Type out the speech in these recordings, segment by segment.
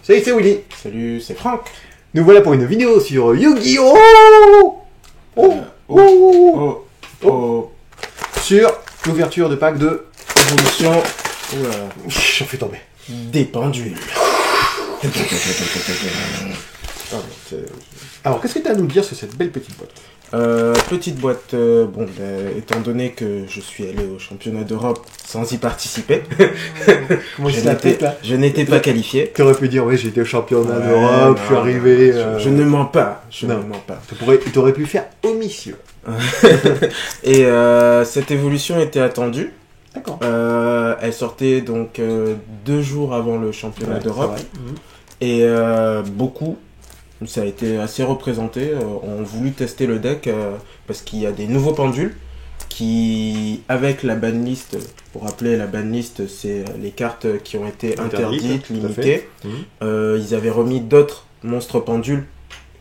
Salut, c'est Willy. Salut, c'est Franck. Nous voilà pour une vidéo sur Yu-Gi-Oh! Sur l'ouverture de pack de Évolution. J'en fais tomber. Des pendules. Alors, qu'est-ce que tu as à nous dire sur cette belle petite boîte? Petite boîte, étant donné que je suis allé au championnat d'Europe sans y participer, je n'étais pas qualifié. Tu aurais pu dire, oui, j'ai été au championnat d'Europe, je suis arrivé... Je ne mens pas, ne mens pas. Tu aurais pu faire omission. Et cette évolution était attendue. D'accord. Elle sortait donc 2 jours avant le championnat d'Europe. Et beaucoup... Ça a été assez représenté, ont voulu tester le deck parce qu'il y a des nouveaux pendules qui, avec la banlist, pour rappeler la banlist, c'est les cartes qui ont été interdites, limitées. Ils avaient remis d'autres monstres pendules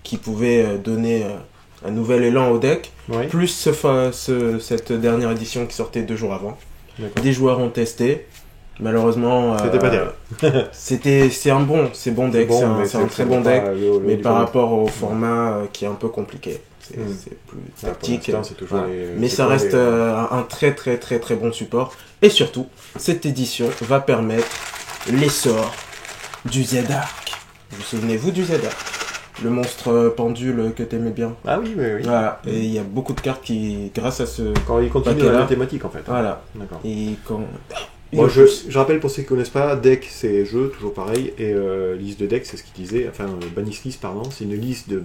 qui pouvaient donner un nouvel élan au deck, plus cette dernière édition qui sortait 2 jours avant. Des joueurs ont testé. Malheureusement, c'était pas terrible. c'est bon deck, c'est un très bon deck, mais par rapport au format qui est un peu compliqué, c'est plus tactique, mais ça reste un très bon support. Et surtout, cette édition va permettre l'essor du Z-Arc. Vous souvenez-vous du Z-Arc, le monstre pendule que t'aimais bien? Ah oui. Voilà, et il y a beaucoup de cartes qui, grâce à ce... Quand il continue la thématique en fait. Voilà. D'accord. Et quand... Moi, je rappelle pour ceux qui ne connaissent pas, deck c'est jeu, toujours pareil, et liste de deck c'est ce qu'il disait, enfin bannish list pardon, c'est une liste de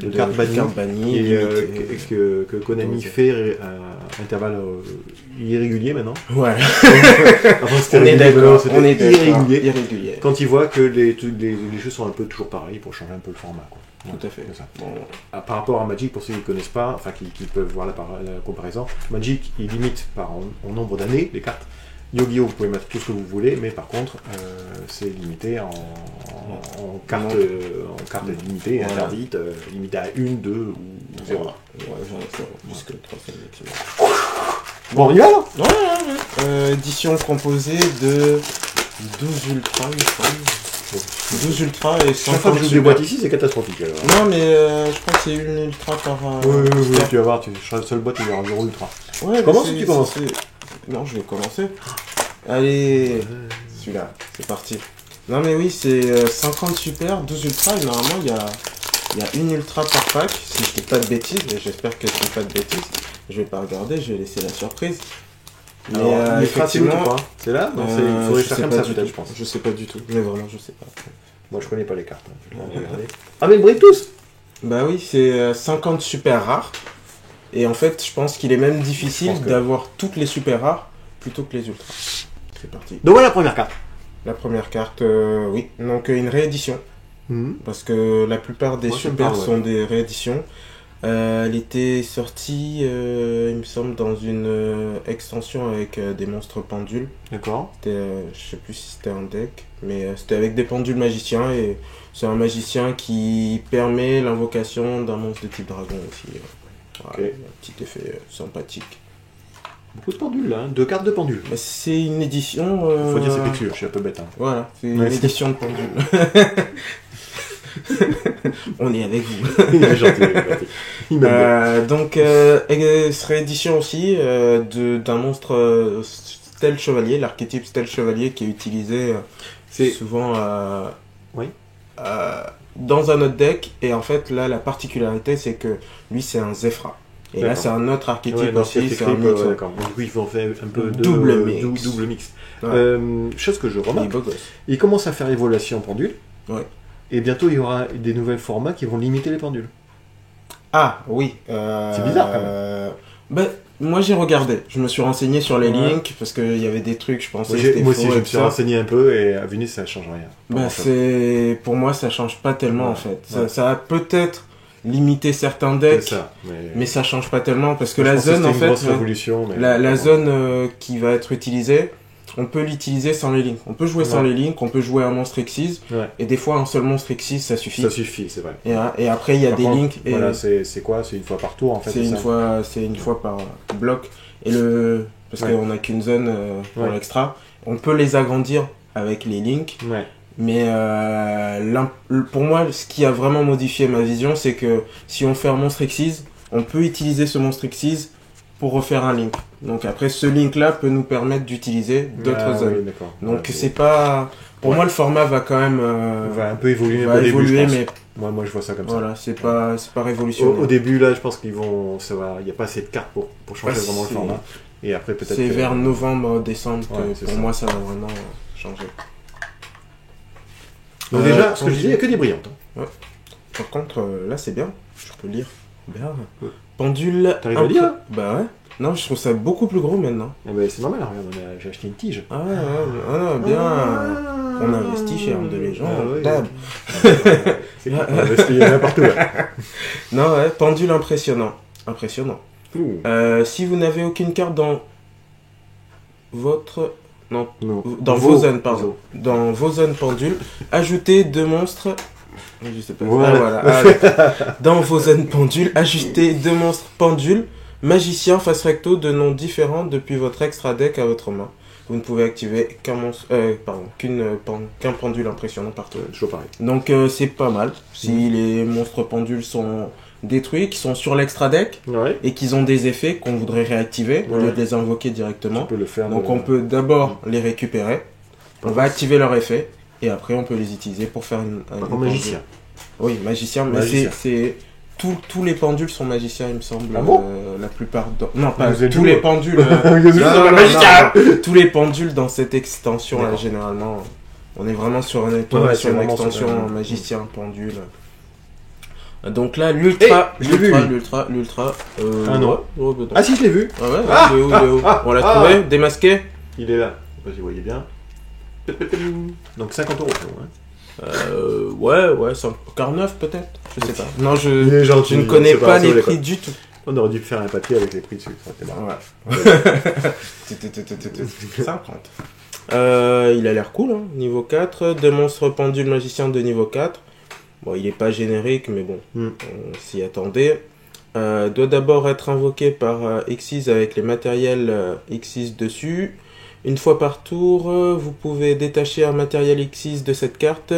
cartes bannies que Konami fait à intervalles irréguliers maintenant. Ouais. On est d'accord, on est irrégulier. Quand ils voient que les jeux sont un peu toujours pareils pour changer un peu le format, quoi. Tout à fait. Ça. Bon, par rapport à Magic, pour ceux qui ne connaissent pas, enfin qui peuvent voir la comparaison, Magic il limite en nombre d'années les cartes. Yu-Gi-Oh! Vous pouvez mettre tout ce que vous voulez, mais par contre, c'est limité en cartes limitées, interdites, limitées à 1, 2 ou 0. Ouais, j'en ai 0, jusque 3 sélections. Bon, on y va là? Ouais. Édition composée de 12 Ultra, 12 Ultra et 50 Chaque fois que je joue des boîtes ici, c'est catastrophique. Alors. Non, mais je crois que c'est une Ultra par... Oui, tu vas voir, la seule boîte, il y aura 0 Ultra. Ouais, tu commences ou tu commences? Non, je vais commencer. Allez, celui-là, c'est parti. Non mais oui, c'est 50 super, 12 ultra, et normalement il y a une ultra par pack, si je dis pas de bêtises, et j'espère que je dis pas de bêtises. Je vais pas regarder, je vais laisser la surprise. Mais effectivement... C'est là? Non, il faudrait faire comme ça peut-être, je pense. Je sais pas du tout, mais vraiment je sais pas. Moi je connais pas les cartes, je vais regarder. Ah mais bref tous! Bah oui, c'est 50 super rares. Et en fait, je pense qu'il est même difficile d'avoir toutes les super rares plutôt que les ultras. C'est parti. Donc voilà la première carte. La première carte, oui. Donc une réédition. Parce que la plupart des super sont des rééditions. Elle était sortie, il me semble, dans une extension avec des monstres pendules. D'accord. Je sais plus si c'était un deck, mais c'était avec des pendules magiciens. Et c'est un magicien qui permet l'invocation d'un monstre de type dragon aussi. Voilà, un petit effet sympathique. Beaucoup de pendules là, 2 cartes de pendules. Bah, c'est une édition... Faut dire c'est pixel, je suis un peu bête. Hein. Voilà, c'est une édition de pendules. On est avec vous. Il est gentil, donc, réédition aussi d'un monstre Stealth Chevalier, l'archétype Stealth Chevalier qui est utilisé souvent dans un autre deck. Et en fait, là, la particularité, c'est que lui, c'est un Zefra. Et là, c'est un autre archétype aussi, c'est un mix. D'accord. Donc, ils vont faire un peu de double mix. Ouais. Chose que je remarque, ils commencent à faire évolution en pendule. Ouais. Et bientôt, il y aura des nouveaux formats qui vont limiter les pendules. Ah, oui. C'est bizarre, quand même. Moi, j'ai regardé. Je me suis renseigné sur les links, parce qu'il y avait des trucs, je pensais que c'était faux. Moi aussi, je me suis renseigné un peu, et à Venus, ça change rien. Pour moi, ça change pas tellement, en fait. Ça a peut-être limiter certains decks, mais ça change pas tellement parce que la zone en fait, la zone qui va être utilisée, on peut l'utiliser sans les links. On peut jouer sans les links, on peut jouer un monstre Xyz, et des fois un seul monstre Xyz ça suffit. Ça suffit, c'est vrai. Et après il y a des links. Et voilà, c'est quoi? C'est une fois par tour en fait. C'est une fois par bloc. Parce qu'on n'a qu'une zone pour l'extra. On peut les agrandir avec les links. Ouais. Mais pour moi, ce qui a vraiment modifié ma vision, c'est que si on fait un monstre Xyz, on peut utiliser ce monstre Xyz pour refaire un link. Donc après, ce link-là peut nous permettre d'utiliser d'autres zones. Oui, donc c'est pas... Pour moi, le format va quand même... va un peu évoluer. Mais... Moi, je vois ça comme ça. Voilà, c'est pas révolutionnaire. Au début, là, je pense qu'il n'y a pas assez de cartes pour changer vraiment le format. Et après, peut-être... C'est vers novembre, décembre que pour moi, ça va vraiment changer. Donc déjà, ce que je disais, il n'y a que des brillantes. Ouais. Par contre, là, c'est bien. Je peux lire. Bien. Pendule... T'arrives à lire? Bah ouais. Non, je trouve ça beaucoup plus gros maintenant. C'est normal, regarde, j'ai acheté une tige. Ah ouais, bien. On investit chez Armes de Légende. On investit n'importe où. Non, ouais, pendule impressionnant. Si vous n'avez aucune carte dans votre... Non. Dans vos zones, pardon. Dans vos zones pendules, ajoutez 2 monstres... Je sais pas. Voilà. Dans vos zones pendules, ajoutez 2 monstres pendules, magicien face recto de noms différents depuis votre extra deck à votre main. Vous ne pouvez activer qu'un pendule impressionnant par tour. Toujours pareil. Donc c'est pas mal. Si les monstres pendules sont détruits, qui sont sur l'extra deck et qu'ils ont des effets qu'on voudrait réactiver au lieu de les invoquer directement. Tu peux le faire. Donc on peut d'abord les récupérer. On va activer leur effet. Et après, on peut les utiliser pour faire un magicien. Oui, magicien, mais c'est... Tous les pendules sont magiciens, il me semble. Ah bon la plupart... Non, pas tous les pendules. Tous les pendules dans cette extension-là, généralement. On est vraiment sur une extension magicien, pendule. Donc là, l'ultra... non. Ah si, je l'ai vu. Ah ouais, il est où On l'a trouvé, démasqué. Il est là, je sais pas si vous voyez bien. Donc 50 €. Ouais, 49 peut-être, je sais pas. Non, je ne connais pas les prix du tout. On aurait dû faire un papier avec les prix dessus, ça aurait été marrant. Ouais. 50. Il a l'air cool, hein. Niveau 4, 2 monstres pendules magiciens de niveau 4. Bon, il est pas générique, mais bon, on s'y attendait. Doit d'abord être invoqué par Xyz avec les matériels Xyz dessus. Une fois par tour, vous pouvez détacher un matériel Xyz de cette carte,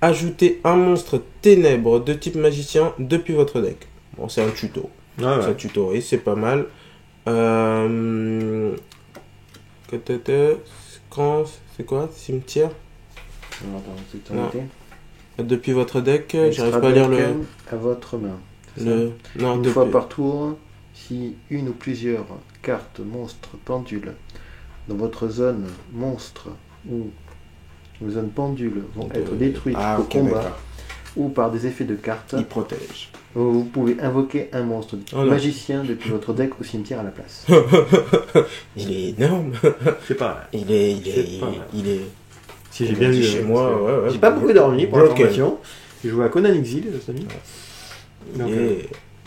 ajouter un monstre ténèbres de type magicien depuis votre deck. Bon, c'est un tuto. Ça tutorise, c'est pas mal. C'est quoi? Cimetière? Non. Depuis votre deck, j'arrive pas à lire le... À votre main. Une fois par tour, si une ou plusieurs cartes monstres pendules dans votre zone monstre ou vos zones pendules vont être détruites au combat ou par des effets de cartes, il protège. Vous pouvez invoquer un monstre magicien depuis votre deck au cimetière à la place. Il est énorme. C'est pas mal. Il est. Si j'ai bien vu chez moi, j'ai pas beaucoup dormi pour l'information. J'ai joué à Conan Exil, les amis.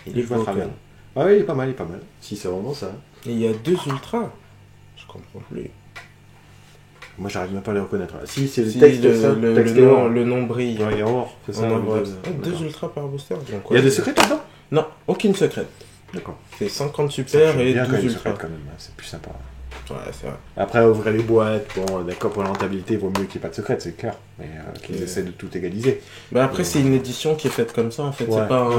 Il est joué à travers. Ah oui, il est pas mal, Si c'est vraiment ça. Et il y a 2 ultras. Je comprends plus. Moi, j'arrive même pas à les reconnaître. Si, c'est le texte, le nom brille. Ouais, il est en or, c'est ça. 2 ultras par booster. Donc, il y a des secrets dedans? Non, aucune secrète. D'accord. C'est 50 super et 12 ultras. Quand même, c'est plus sympa. Ouais, c'est vrai. Après, ouvrir les boîtes, bon, d'accord, pour la rentabilité, il vaut mieux qu'il n'y ait pas de secrète, c'est clair. Mais qu'ils essaient de tout égaliser. Bah après, c'est une édition qui est faite comme ça, en fait. C'est pas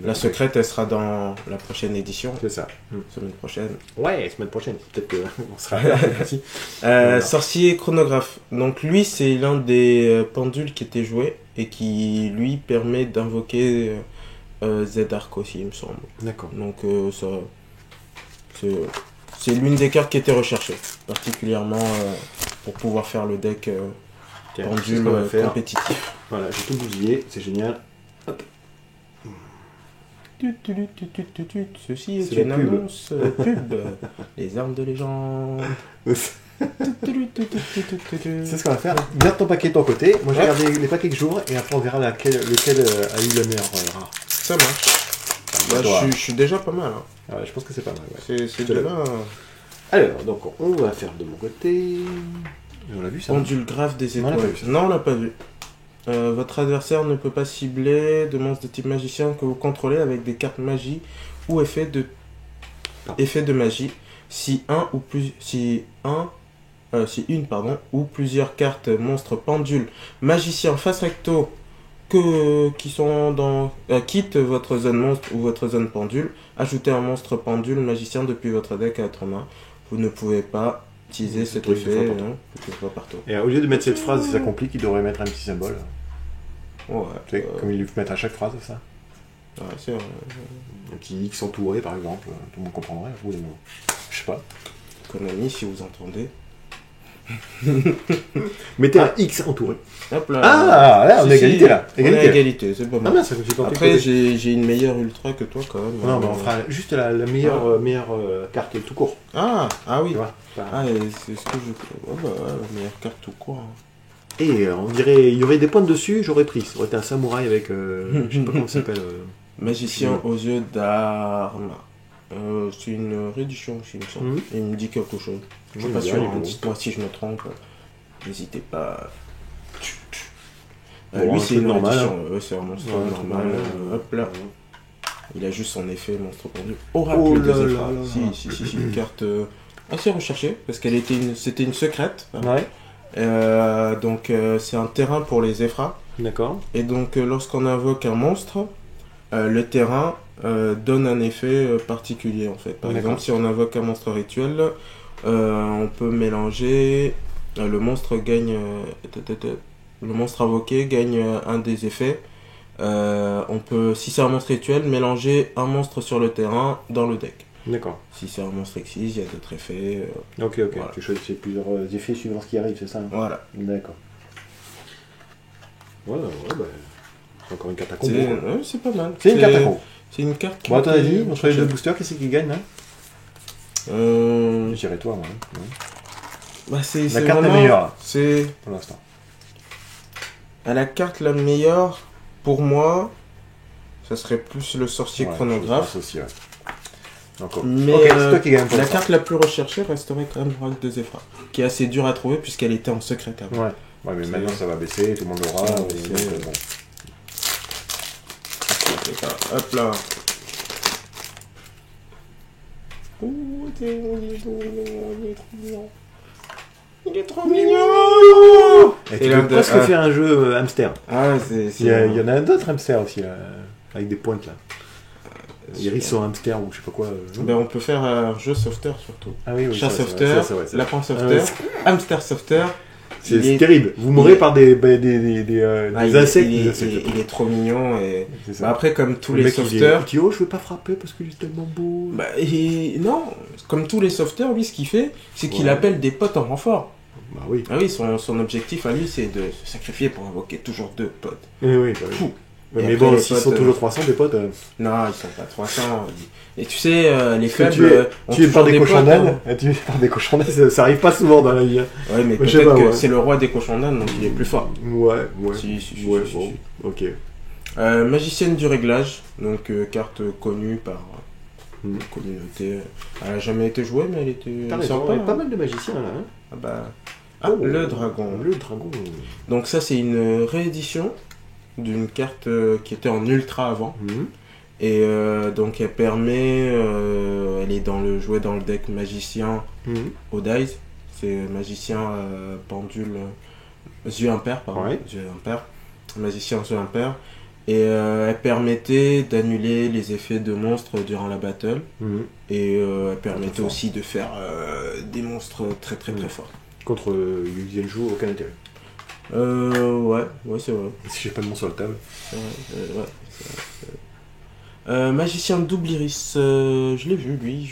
la secrète, elle sera dans la prochaine édition. C'est ça. Semaine prochaine. Ouais, semaine prochaine. Peut-être qu'on sera là aussi. Sorcier chronographe. Donc lui, c'est l'un des pendules qui était joué et qui, lui, permet d'invoquer Z-Arc aussi, il me semble. D'accord. Donc ça... C'est l'une des cartes qui était recherchée, particulièrement pour pouvoir faire le deck pendule compétitif. Voilà, j'ai tout bousillé, c'est génial. Hop. Ceci est une annonce pub. Les Armes de Légende. C'est ce qu'on va faire. Garde ton paquet de ton côté. Moi, je vais regarder les paquets que j'ouvre et après on verra lequel a eu le meilleur rare. Ça marche. Je suis déjà pas mal. Hein. Ouais, je pense que c'est pas mal. Ouais. C'est déjà là. Alors, donc on va faire de mon côté. On l'a vu ça? Pendule grave des Non, on étoiles. l'a pas vu, ça. Non, on l'a pas vu. Votre adversaire ne peut pas cibler de monstres de type magicien que vous contrôlez avec des cartes magie ou effets de magie. Si une ou plusieurs cartes monstres pendules magiciens face recto qui sont dans quittent votre zone monstre ou votre zone pendule, ajoutez un monstre pendule magicien depuis votre deck à votre main. Vous ne pouvez pas utiliser cet effet une fois partout. Et au lieu de mettre cette phrase, si ça complique, il devrait mettre un petit symbole. Ouais, Tu sais, comme il lui mettre à chaque phrase, ça. ouais, c'est vrai. Un petit X entouré, par exemple, tout le monde comprendrait. Ou les mots. Je sais pas. Konami, si vous entendez. Mettez un X entouré. Hop là. Ah, là, on est égalité là. On est à égalité, c'est pas Ah mal. mince, ça me fait Après, j'ai une meilleure ultra que toi quand même. Non, mais on fera juste la meilleure, carte tout court. Ah oui. Tu vois. Ah, et c'est ce que je. Ouais, la meilleure carte tout court. Et on dirait, il y aurait des points dessus, j'aurais pris. Ça aurait été un samouraï avec, je sais pas comment ça s'appelle. Magicien aux yeux d'armes. C'est une réédition aussi, il me semble. Il me dit quelque chose. Je suis pas sûr, dites-moi si je me trompe. N'hésitez pas. Lui, c'est une normal. C'est un monstre normal. Hop là. Il a juste son effet monstre pendu. Oracle Oh des là Ephra. là là. Si, une carte assez recherchée parce qu'elle c'était une secrète. Ouais. Donc c'est un terrain pour les Ephra. D'accord. Et donc lorsqu'on invoque un monstre, le terrain donne un effet particulier en fait. Par exemple, si on invoque un monstre rituel, on peut mélanger. Le monstre gagne. Le monstre invoqué gagne un des effets. On peut, si c'est un monstre rituel, mélanger un monstre sur le terrain dans le deck. D'accord. Si c'est un monstre exige, il y a d'autres effets. Ok. Voilà. Tu choisis plusieurs effets suivant ce qui arrive, c'est ça? Voilà. D'accord. Ouais, bah. C'est encore une carte à combo. C'est pas mal. C'est une carte à combo. C'est une carte qui. Bon, t'as dit, entre les deux boosters, qu'est-ce qui gagne là? Je dirais toi, moi. Bah, c'est la carte la meilleure. C'est. Pour l'instant. La carte la meilleure, pour moi, ça serait plus le sorcier chronographe. Aussi, ouais. Encore. Mais c'est toi qui gagne pour la ça. carte la plus recherchée resterait quand même l'Oracle de Zephyr, qui est assez dur à trouver puisqu'elle était en secret avant. Ouais, mais maintenant ça va baisser, tout le monde l'aura. Ça va donc, baisser. bon. C'est ça. Hop là. Il est trop mignon. Et tu peux presque faire un jeu hamster. Ah, il y en a d'autres hamsters aussi, là, avec des pointes là. Hérisson hamster ou je sais pas quoi. Ben, on peut faire un jeu softer surtout. Ah oui, Chat softer, lapin softer, hamster softer. C'est terrible. Vous mourrez par des insectes. Il est trop mignon. Et... Bah, après, comme tous les softers. Il dit, oh, je veux pas frapper parce qu'il est tellement beau. Bah, non, comme tous les softers, lui, ce qu'il fait, c'est qu'il appelle des potes en renfort. Bah oui. Ah oui, son objectif à lui, c'est de se sacrifier pour invoquer toujours 2 potes. Oui. Mais après, bon, s'ils sont toujours 300, des potes. Non, ils sont pas 300. Et tu sais, les faibles. Tu es par des cochons d'âne. Tu es par des cochons d'âne, ça arrive pas souvent dans la vie. Ouais, mais peut-être que c'est le roi des cochons d'âne, donc il est plus fort. Ouais. Si. Bon, ok. Magicienne du réglage, donc carte connue par communauté. Elle a jamais été jouée, mais elle était sympa. Il y a pas mal de magiciens là. Le dragon. Le dragon. Donc ça, c'est une réédition d'une carte qui était en ultra avant. Et donc elle permet, elle est jouée dans le deck magicien au dice. C'est magicien pendule, yeux impairs, pardon. Ouais. Yeux impairs. Magicien yeux impairs. Et elle permettait d'annuler les effets de monstres durant la battle. Et elle permettait aussi de faire des monstres très forts. Contre Yuzenju, aucun intérêt. Ouais, c'est vrai. Si j'ai pas de monstre sur la table. C'est vrai. Magicien double iris, je l'ai vu, lui,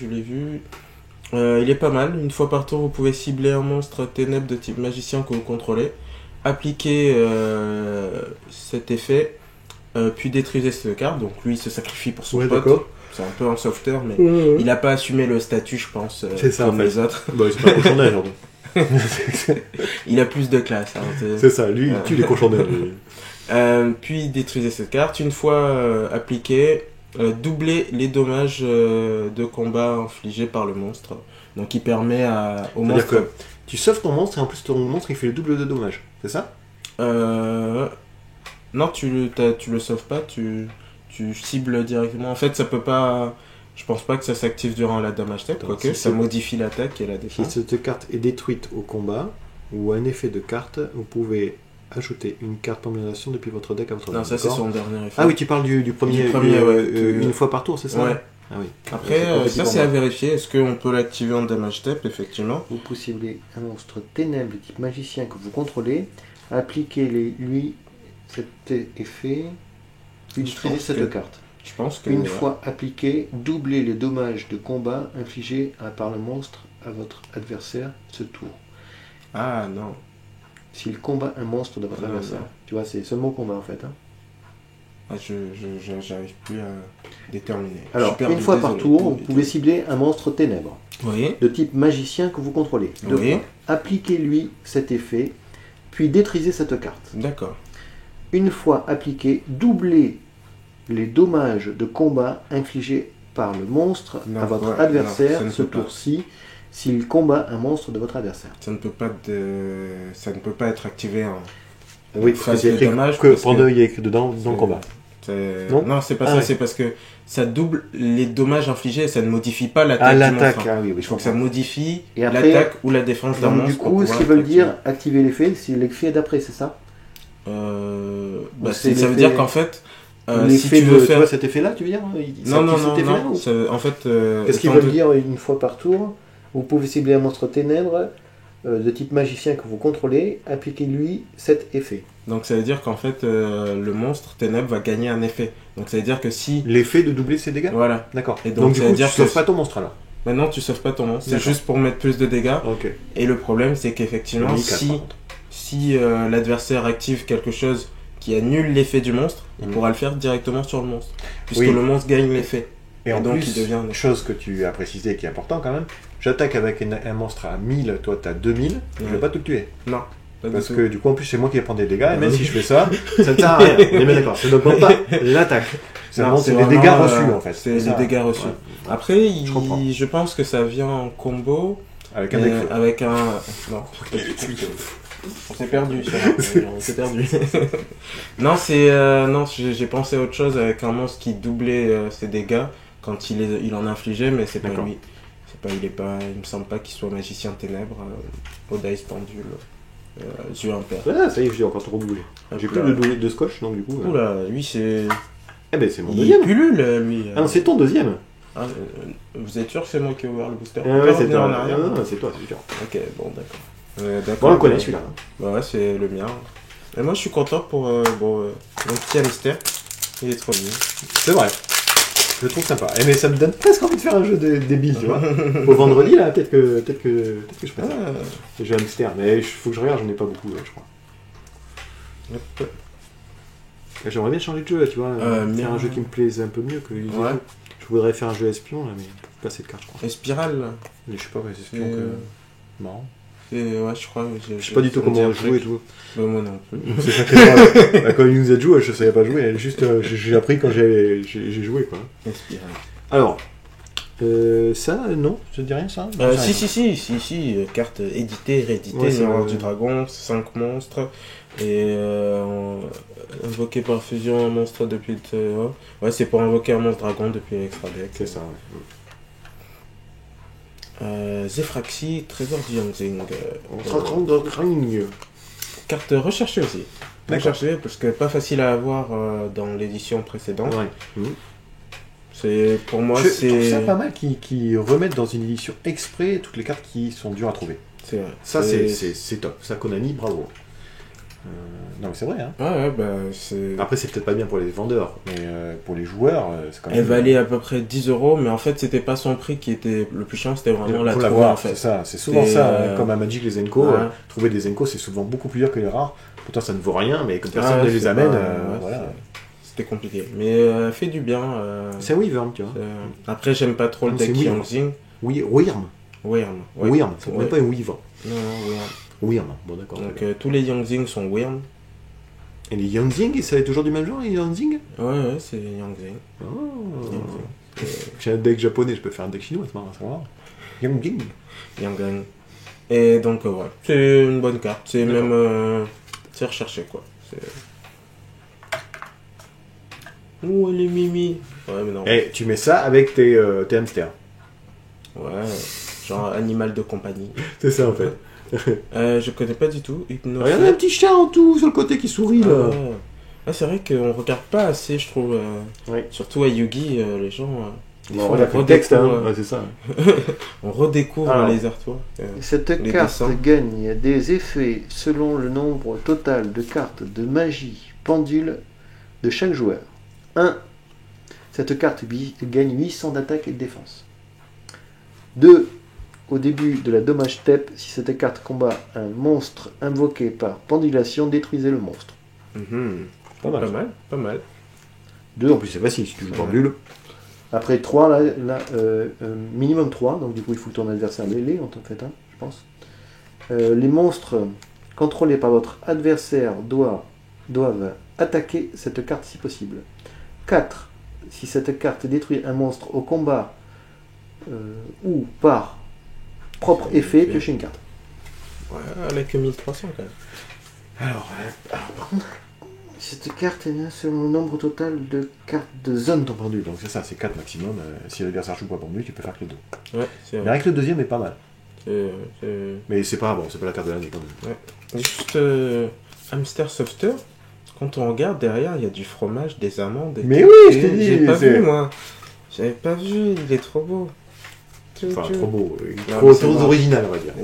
il est pas mal. Une fois par tour, vous pouvez cibler un monstre ténèbres de type magicien que vous contrôlez, appliquer cet effet, puis détruire cette carte. Donc lui, il se sacrifie pour son pote. D'accord. C'est un peu un softer, mais il n'a pas assumé le statut, je pense, c'est ça, comme les autres. Bah, c'est pas un cochon d'âne, il a plus de classe. C'est ça, lui, il tue les cochons d'âne. Puis détruisez cette carte. Une fois appliquée, Doubler les dommages de combat infligés par le monstre. Donc il permet au monstre... C'est-à-dire que tu sauves ton monstre et en plus ton monstre il fait le double de dommages, c'est ça? Non, tu le sauves pas, tu cibles directement. En fait, ça peut pas... Je pense pas que ça s'active durant la damage step, quoique ça modifie l'attaque et la défense. Si cette carte est détruite au combat, ou un effet de carte, vous pouvez ajouter une carte combination depuis votre deck à votre deck. Non, ça c'est son dernier effet. Ah oui, tu parles du premier, une fois par tour, c'est ça? Ouais. Ah oui. Après, ça c'est à vérifier. Est-ce qu'on peut l'activer en damage step, effectivement? Vous ciblez un monstre ténèbres de type magicien que vous contrôlez, appliquez-lui cet effet, utilisez cette carte. Je pense que... Une fois appliqué, doublez les dommages de combat infligés par le monstre à votre adversaire ce tour. Ah non. S'il combat un monstre de votre adversaire. Non. Tu vois, c'est ce mot combat en fait. Hein. Ah, j'arrive plus à déterminer. Alors, une fois par tour, vous pouvez cibler un monstre ténèbres. Oui. De type magicien que vous contrôlez. Oui. Appliquez-lui cet effet, puis détrisez cette carte. D'accord. Une fois appliqué, doublez les dommages de combat infligés par le monstre à votre adversaire ce tour-ci, s'il combat un monstre de votre adversaire. Ça ne peut pas être activé en phase de dommage. Pendant il y a écrit dedans dans le combat. Non, c'est pas ça, c'est parce que ça double les dommages infligés et ça ne modifie pas l'attaque du monstre. Ah oui, je Donc ça modifie l'attaque ou la défense d'un monstre. Du coup, ce qu'ils veulent dire, activer l'effet, c'est l'effet d'après, c'est ça? Ça veut dire qu'en fait... si tu veux faire cet effet-là, tu veux dire? Non. En fait, qu'est-ce qu'ils veulent dire une fois par tour? Vous pouvez cibler un monstre ténèbres de type magicien que vous contrôlez, appliquez-lui cet effet. Donc ça veut dire qu'en fait, le monstre ténèbres va gagner un effet. Donc ça veut dire que si... L'effet de doubler ses dégâts? Voilà. D'accord. Et donc du coup, tu sauves pas ton monstre alors? Maintenant, tu sauves pas ton monstre. C'est juste pour mettre plus de dégâts. Okay. Et le problème, c'est qu'effectivement, si l'adversaire active quelque chose qui annule l'effet du monstre, il pourra le faire directement sur le monstre. Puisque le monstre gagne l'effet. Et en donc, plus, il devient chose que tu as précisé qui est important quand même, j'attaque avec un monstre à 1000, toi tu as 2000, je vais pas te tuer. Non. Parce que du coup, en plus, c'est moi qui vais prendre des dégâts, et même si je fais ça, ça ne sert à rien. On est bien d'accord, ça n'augmente pas l'attaque. C'est des dégâts reçus en fait. C'est des dégâts reçus. Ouais. Après, je pense que ça vient en combo. Avec un deck feu. Avec un. Non, on s'est perdu, on s'est perdu. Non, j'ai pensé à autre chose avec un monstre qui doublait ses dégâts quand il en infligeait, mais c'est pas lui. Il me semble pas qu'il soit magicien ténèbres, au dice pendule, yeux impairs. Ah, ça y est, j'ai encore trop doublé. J'ai plus de scotch, donc du coup. Oula, lui c'est. Eh ben c'est mon deuxième. Il pullule, lui. Ah non, c'est ton deuxième. Ah, vous êtes sûr que c'est moi qui ai ouvert le booster? Ouais, c'est toi. Non, c'est toi, c'est sûr. Ok, bon, d'accord. Bon, on le connaît celui-là. Bah ouais, c'est le mien. Et moi, je suis content pour mon petit hamster. Il est trop bien. C'est vrai. Je le trouve sympa. Mais ça me donne presque envie de faire un jeu débile, tu vois. Au vendredi, là, peut-être que je ferai ça. Le jeu hamster. Mais il faut que je regarde, j'en ai pas beaucoup, je crois. Hop. J'aimerais bien changer de jeu, là, tu vois. Faire un jeu qui me plaise un peu mieux que les autres. Je voudrais faire un jeu espion, là, mais pas cette carte, je crois. Espiral, là. Mais je sais pas, ouais, c'est espion que... Marrant. Ouais, je crois. Je sais pas du tout comment jouer et tout. Bah, moi non plus. C'est ça que c'est grave. Quand il nous a joué, je savais pas jouer. Juste, j'ai appris quand j'ai joué, quoi. Espiral. Alors, ça, non, ça te dit rien, ça? Si, carte éditée, rééditée, Miroir du Dragon, 5 monstres, et invoqué par fusion un monstre depuis... Ouais, c'est pour invoquer un monstre dragon depuis l'extra deck. C'est ça, Zefraxi, Trésor du Yangzing. Carte recherchée aussi. Recherchée, parce que pas facile à avoir dans l'édition précédente. Ouais. C'est, pour moi, je trouve ça pas mal qu'ils remettent dans une édition exprès toutes les cartes qui sont dures à trouver. C'est vrai. Ça, c'est top. Ça, Konami, bravo. Non, mais c'est vrai. Hein. Ouais, bah, c'est... Après, c'est peut-être pas bien pour les vendeurs, mais pour les joueurs, c'est quand même... Elle valait à peu près 10 €, mais en fait, c'était pas son prix qui était le plus chiant, c'était vraiment la trouver, en fait. C'est ça, c'est souvent ça. Comme à Magic, les Zenko, trouver des Zenko, c'est souvent beaucoup plus dur que les rares. Pourtant, ça ne vaut rien, mais comme personne ne les amène, voilà. C'était compliqué. Mais fait du bien. C'est Wyvern, tu vois. Après, j'aime pas trop le deck Yangzing. Wyrm. Ça ne pas une Wyvern. Non, Wyrm. Wyrm, bon d'accord. Donc tous les Yangzing sont Wyrm. Et les Yangzing, ça est toujours du même genre, les Yangzing? Ouais, c'est Yangzing. Oh. J'ai un deck japonais, je peux faire un deck chinois, c'est marrant. Yangzing. Et donc, ouais, c'est une bonne carte. C'est même... c'est recherché, quoi. Ouh, elle est mimi. Ouais, mais non. Et tu mets ça avec tes hamsters. Ouais, genre animal de compagnie. C'est ça, en fait. Je connais pas du tout. Regarde un petit chat en tout sur le côté qui sourit, là. C'est vrai qu'on regarde pas assez, je trouve. Surtout à Yugi, les gens... on regarde le texte, hein. C'est ça. On redécouvre les artworks. Cette carte gagne des effets selon le nombre total de cartes de magie pendule de chaque joueur. 1. Cette carte gagne 800 d'attaque et de défense. 2. Au début de la dommage step, si cette carte combat un monstre invoqué par pendulation, détruisez le monstre. Pas mal. 2, en plus c'est facile si tu joues pendule. Après 3, minimum 3, donc du coup il faut que ton adversaire l'ait, en fait, je pense. Les monstres contrôlés par votre adversaire doivent attaquer cette carte si possible. 4. Si cette carte détruit un monstre au combat ou par propre effet, piochez une carte. Ouais, elle a que 1300 quand même. Alors par contre, cette carte est là selon le nombre total de cartes de zone ton pendu. Donc c'est ça, c'est 4 maximum. Si l'adversaire joue pas pendu, tu peux faire que les 2. Ouais, c'est vrai. Mais avec le deuxième est pas mal. Mais c'est pas bon, c'est pas la carte de l'année quand même. Ouais. Juste Hamster Softer, quand on regarde derrière, il y a du fromage, des amandes. Mais oui, je t'ai dit. J'ai pas vu moi. J'avais pas vu, il est trop beau. Enfin, trop beau. Trop original, on va dire.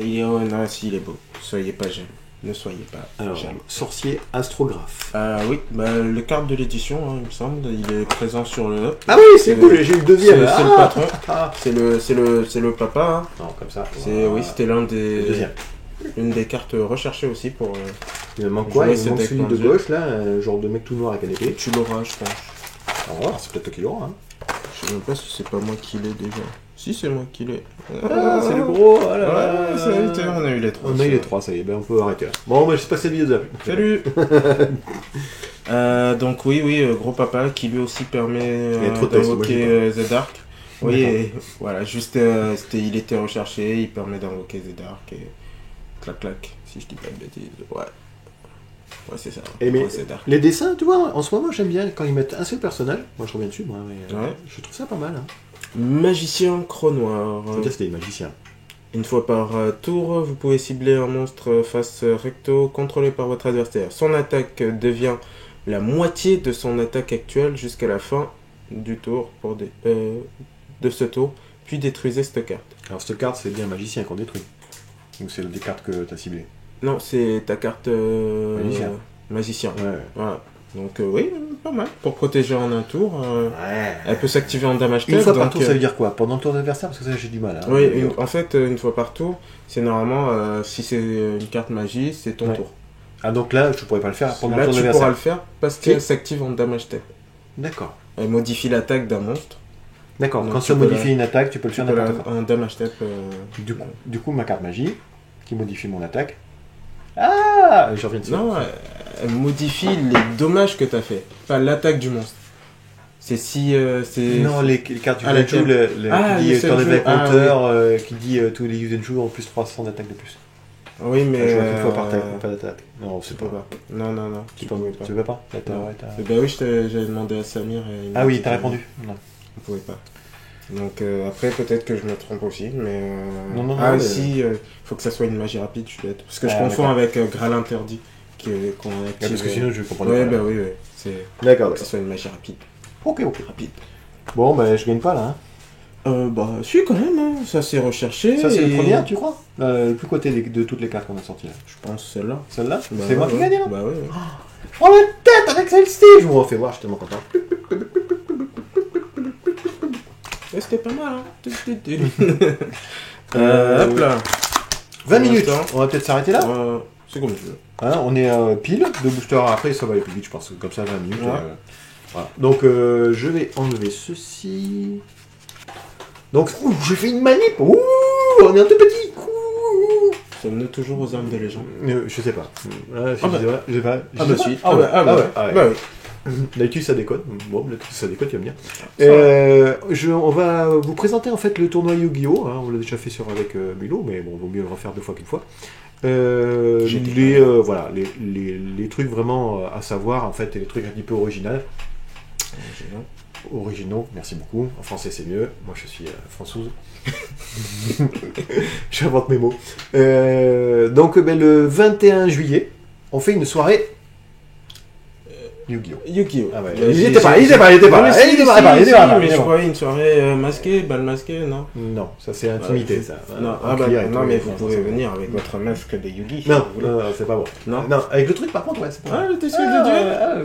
Non, si, il est beau. Soyez pas jaloux. Ne soyez pas jaloux. Sorcier astrographe. Oui, le carte de l'édition, il me semble, il est présent sur le. Ah oui, c'est cool, j'ai eu le deuxième. C'est le patron. C'est le papa. Non, comme ça. Oui, c'était une des cartes recherchées aussi pour. Il me manque quoi? Il me manque celui de gauche là, un genre de mec tout noir avec un épée. Tu l'auras, je pense. Alors, c'est peut-être toi qui l'auras. Je sais même pas si c'est pas moi qui l'ai déjà. Si, c'est moi qui l'ai. C'est le gros. On a eu les 3. On a eu les 3, ça y est, on peut arrêter là. Bon, je sais pas cette vidéo de Salut. Donc oui, gros papa qui lui aussi permet d'invoquer The Dark. Oui, et, voilà, juste il était recherché, il permet d'invoquer The Dark et clac, si je dis pas de bêtises. Ouais, c'est ça. Et mais les dessins, tu vois, en ce moment j'aime bien quand ils mettent un seul personnage. Moi je reviens dessus, je trouve ça pas mal. Magicien Cronoir. Faut dire c'était des magiciens. Une fois par tour, vous pouvez cibler un monstre face recto contrôlé par votre adversaire. Son attaque devient la moitié de son attaque actuelle jusqu'à la fin du tour de ce tour, puis détruisez cette carte. Alors cette carte, c'est bien un magicien qu'on détruit. Ou c'est des cartes que tu as ciblées? Non, c'est ta carte magicien. Ouais. Voilà. Donc oui, pas mal. Pour protéger en un tour, elle peut s'activer en damage test. Une fois par tour, ça veut dire quoi? Pendant le tour d'adversaire? Parce que ça, j'ai du mal. Oui, en fait, une fois par tour, c'est normalement, si c'est une carte magie, c'est ton tour. Ah, donc là, tu pourrais pas le faire pendant le tour d'adversaire? Là, tu pourras le faire parce qu'elle s'active en damage test. D'accord. Elle modifie l'attaque d'un monstre. D'accord, quand ça modifie une attaque, tu peux le faire n'importe quoi. En damage step. Du coup, ma carte magie, qui modifie mon attaque. Ah, je reviens dessus. Non, elle modifie les dommages que tu as fait, pas l'attaque du monstre. C'est si. Non, les cartes du jeu, qui dit ton effet compteur, qui dit tous les use and shoot en plus 300 d'attaque de plus. Oui, mais. Une fois par taille, pas d'attaque. Non, c'est pas. Non. Tu veux pas? Bah oui, j'avais demandé à Samir. Ah oui, t'as répondu. Non. On pouvait pas. Donc après, peut-être que je me trompe aussi, mais... Non, si, faut que ça soit une magie rapide, je suis bête. Parce que je confonds avec Graal interdit, qu'on active... parce que sinon, je comprends pas. Ouais, bah oui, c'est... D'accord. Que ça soit une magie rapide. Ok. Rapide. Bon, bah je gagne pas, là. Si, quand même, hein. Ça c'est recherché. Ça, c'est la première, tu crois? Le plus côté de toutes les cartes qu'on a sorties, là. Je pense celle-là. Celle-là? C'est moi qui gagne, là? Bah oui. Oh, la tête avec celle-ci! Je vous refais voir, je suis tellement content. C'était pas mal, hein. Hop là. 20 minutes. On va peut-être s'arrêter là. C'est comme tu veux. On est pile de boosters. Après, ça va aller plus vite, je pense. Comme ça, 20 minutes. Voilà. Donc, je vais enlever ceci. Donc, j'ai fait une manip. On est un tout petit. Sommes-nous toujours aux armes de légende? Je sais pas. Si. D'habitude ça déconne. Bon, ça déconne, tu vas me dire. On va vous présenter en fait le tournoi Yu-Gi-Oh! Hein, on l'a déjà fait avec Mulot, mais bon, vaut mieux le refaire 2 fois qu'une fois. Les trucs vraiment à savoir, en fait, les trucs un petit peu originaux, merci beaucoup. En français c'est mieux, moi je suis française. J'invente mes mots. Donc le 21 juillet, on fait une soirée Yu-Gi-Oh! Ah ouais. Il était pas. Mais je croyais une soirée masquée, bal masqué, non? Non, ça c'est intimité, ça. Non, mais vous pouvez venir avec votre masque de Yu-Gi. Non, c'est pas bon. Non, avec le truc par contre, ouais, c'est pas bon. Ah, le tissu de duel.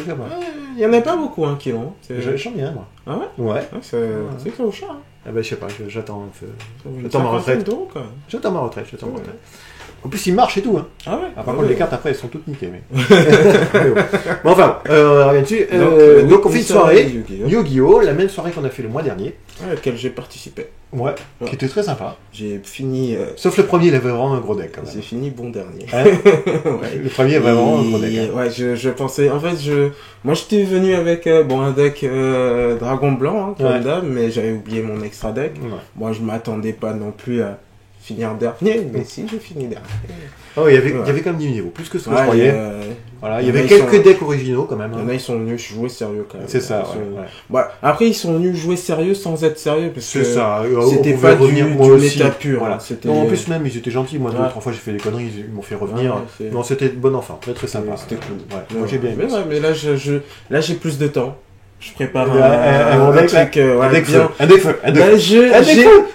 Il y en a pas beaucoup, qui l'ont. J'en ai un, moi. Ah ouais? Ouais. C'est que au chat. Ah bah je sais pas, j'attends ma retraite. J'attends ma retraite. En plus, il marche et tout. Hein. Ah ouais. Par contre, les cartes après, elles sont toutes niquées. Mais... bon, enfin, on revient dessus. Donc, on fait une soirée Yu-Gi-Oh! La même soirée qu'on a fait le mois dernier. À laquelle j'ai participé. Ouais, qui était très sympa. J'ai fini. Sauf le premier, il avait vraiment un gros deck. J'ai fini bon dernier. Ouais. Le premier avait vraiment un gros deck. Hein. Ouais, je pensais. En fait, moi, j'étais venu avec un deck Dragon Blanc, comme d'hab, mais j'avais oublié mon extra deck. Ouais. Moi, je m'attendais pas non plus à finir dernier, mais si j'ai fini dernier. Oh, il y avait quand même 10 niveaux, plus que ce que je croyais. Voilà, il y avait quelques decks originaux quand même. Il y en a, ils sont venus jouer sérieux quand même. C'est ça, après, ils sont venus jouer sérieux sans être sérieux, parce que c'était pas du méta pur. Voilà. Non, en plus, même, ils étaient gentils. Moi, 2 ou 3 fois, j'ai fait des conneries, ils m'ont fait revenir. Non, c'était bon enfant, très très sympa. C'était cool. Moi, j'ai bien aimé. Mais là, j'ai plus de temps. Je prépare un truc, un deck feu.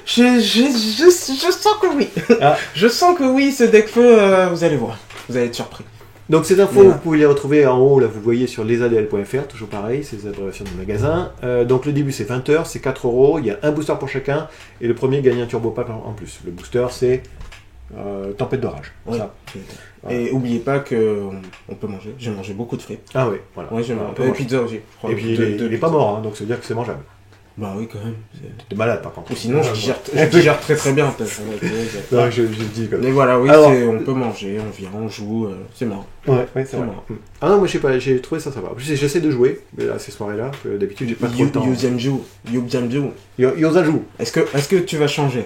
Je sens que oui. Je sens que oui, ce deck feu, vous allez voir. Vous allez être surpris. Donc ces infos, vous pouvez les retrouver en haut, là vous voyez sur lesadl.fr, toujours pareil, c'est les abréviations du magasin. Donc le début c'est 20h, c'est 4 €, il y a un booster pour chacun, et le premier gagne un turbo pack en plus. Le booster c'est tempête d'orage. Ouais. Ça. Et oubliez pas que on peut manger. J'ai mangé beaucoup de frites. Ah oui, voilà. Ouais, j'ai mangé un peu de pizza aussi. Et puis il est pas mort, hein, donc ça veut dire que c'est mangeable. Bah oui, quand même. T'es malade par contre. Ou sinon, je digère très très bien. Non, je dis comme ça. Mais voilà, oui, alors, on peut manger, on vient, on joue, c'est marrant. Ouais, c'est marrant. Ah non, moi je sais pas, j'ai trouvé ça sympa. En plus, j'essaie de jouer, mais là, ces soirées-là, d'habitude j'ai pas trop le temps. Yozanju. Est-ce que tu vas changer?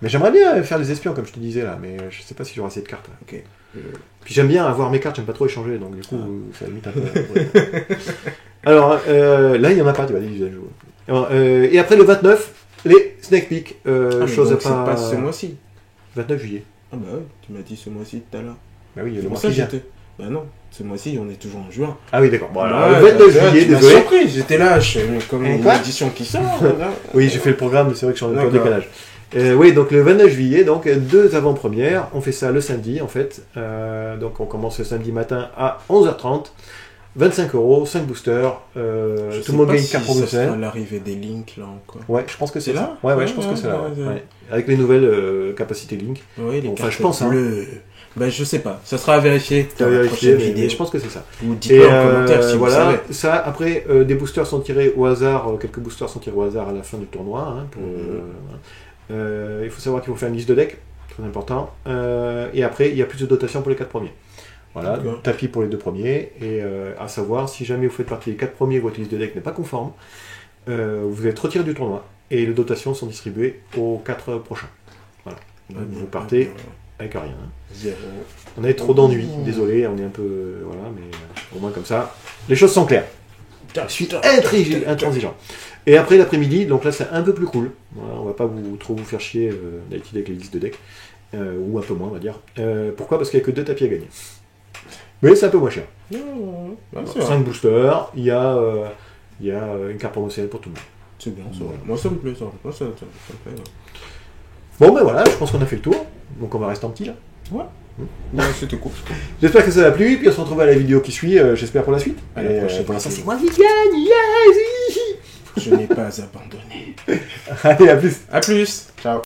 Mais j'aimerais bien faire des espions, comme je te disais là, mais je sais pas si j'aurai assez de cartes. Ok. Puis j'aime bien avoir mes cartes, j'aime pas trop échanger, donc du coup, ça limite un peu. Alors, là, il y en a pas, tu vas dire, et après le 29, les Snake Peek, chose à pas... C'est pas ce mois-ci. 29 juillet. Ah bah ouais, tu m'as dit ce mois-ci tout à l'heure. Bah oui, il y a le mois qui vient. Bah non, ce mois-ci, on est toujours en juin. Ah oui, d'accord. Bon, alors, le 29 juillet, désolé. Surpris, j'étais là, comme une édition qui sort. Oui, j'ai fait le programme, mais c'est vrai que je suis en décalage. Oui, donc le 29 juillet, donc 2 avant-premières. On fait ça le samedi, en fait. Donc on commence le samedi matin à 11h30. 25 €, 5 boosters. Tout le monde gagne une carte promotionnelle. C'est l'arrivée des links là encore. Ouais, je pense que c'est là. Ouais, je pense que c'est là. Ouais. Avec les nouvelles capacités link. Oui, les cartes je pense. Ben, je sais pas. Ça sera à vérifier dans la prochaine vidéo. Je pense que c'est ça. Ou dites-le en commentaire si vous savez. Ça, après, des boosters sont tirés au hasard. Quelques boosters sont tirés au hasard à la fin du tournoi. Il faut savoir qu'il faut faire une liste de deck. Très important. Et après, il y a plus de dotation pour les 4 premiers. Voilà, tapis pour les 2 premiers, et à savoir, si jamais vous faites partie des 4 premiers, votre liste de deck n'est pas conforme, vous êtes retiré du tournoi, et les dotations sont distribuées aux 4 prochains. Voilà. Donc, vous partez avec rien. Zéro. On a trop d'ennuis, désolé, on est un peu... voilà, mais au moins comme ça, les choses sont claires. Je suis intransigeant. Et après l'après-midi, donc là c'est un peu plus cool, voilà, on va pas trop vous faire chier d'habitude avec les listes de deck, ou un peu moins on va dire. Pourquoi? Parce qu'il n'y a que 2 tapis à gagner. Mais c'est un peu moins cher. 5 boosters, il y a une carte promotionnelle pour tout le monde. C'est bien, ça. Moi ça me plaît, ça. Moi, ça me plaît. Bon ben voilà, je pense qu'on a fait le tour. Donc on va rester en petit là. Ouais. C'était cool. J'espère que ça vous a plu, puis on se retrouve à la vidéo qui suit, j'espère pour la suite. Pour l'instant c'est moi qui gagne, yes. Je n'ai pas abandonné. Allez, à plus. À plus. Ciao.